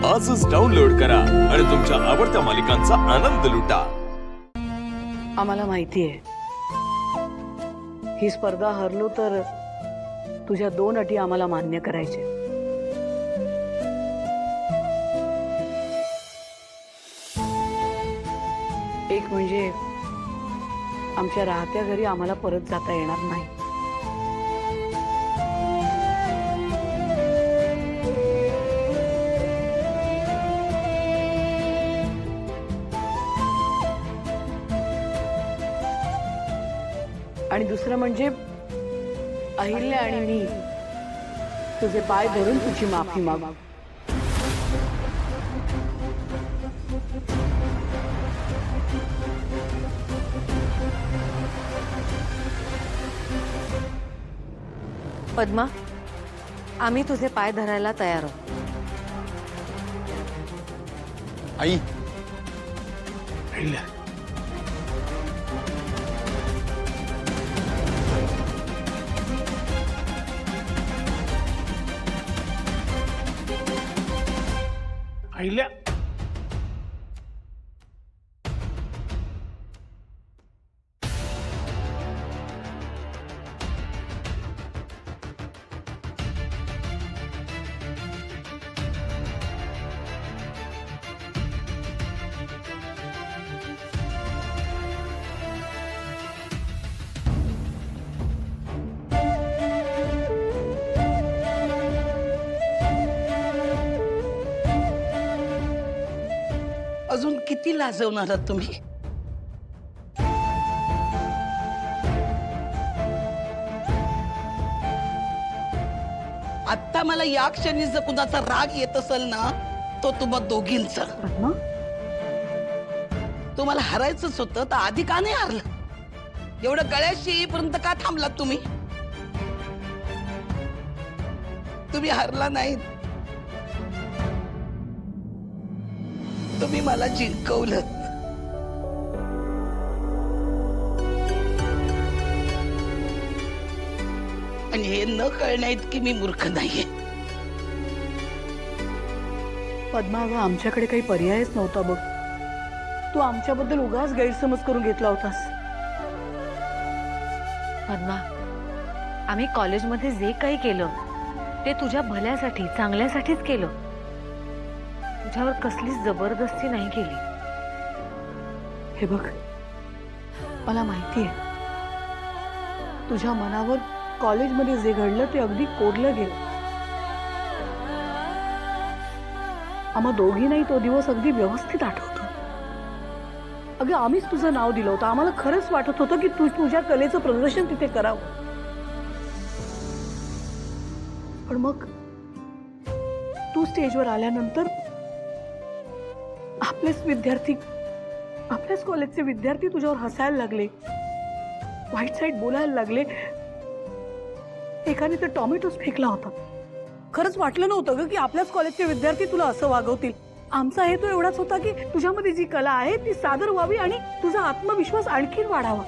आजच डाउनलोड करा आणि तुमच्या आवडत्या मालिकांचा आनंद लुटा। आम्हाला माहिती आहे ही स्पर्धा हरलो तर तुझ्या 2 अटी आम्हाला मान्य करायचे। एक म्हणजे आमच्या राहत्या घरी आम्हाला परत जाता येणार नाही। आणि दुसरं म्हणजे अहिल्या आणि मी तुझे पाय धरून तुझी माफी मागू। पद्मा, आम्ही तुझे पाय धरायला तयार आहोत। आई अहिल्या अजून किती लाजवणार आहात तुम्ही? आता मला या क्षणी जर कुणाचा राग येत असेल ना तो तुम्हा दोघींचा। तुम्हाला हरायचंच होतं तर आधी का नाही हरलं? एवढं गळ्याशी येईपर्यंत का थांबलात तुम्ही? तुम्ही हरला नाही, तुम्ही मला जिंकवलं। आणि हे न कळण्या इतकी मी मूर्ख नाहीये। पद्मा, अगं आमच्याकडे काही पर्यायच नव्हता बघ। तू आमच्याबद्दल उगाच गैरसमज करून घेतला होतास। पद्मा, आम्ही कॉलेजमध्ये जे काही केलं ते तुझ्या भल्यासाठी, चांगल्यासाठीच केलं। तुझ्यावर कसलीच जबरदस्ती नाही केली। हे बघ, मला माहिती आहे तुझ्या मनावर कॉलेजमध्ये जे घडलं ते अगदी कोरलं गेलं। आम्हा दोघींनाही तो दिवस अगदी व्यवस्थित आठवतो। अगं आम्हीच तुझं नाव दिलं होतं। आम्हाला खरंच वाटत होतं की तू तुझ्या कलेचं प्रदर्शन तिथे करावं। पण मग तू स्टेजवर आल्यानंतर आपलेच विद्यार्थी, आपल्याच कॉलेजचे विद्यार्थी तुझ्यावर हसायला लागले, वाईट साईड बोलायला लागले। एकाने तर टॉमॅटोस फेकला होता। खरंच वाटलं नव्हतं ग की आपल्याच कॉलेजचे विद्यार्थी तुला असं वागवतील। आमचा हेतू एवढाच होता की तुझ्यामध्ये जी कला आहे ती सादर व्हावी आणि तुझा आत्मविश्वास आणखीन वाढावा।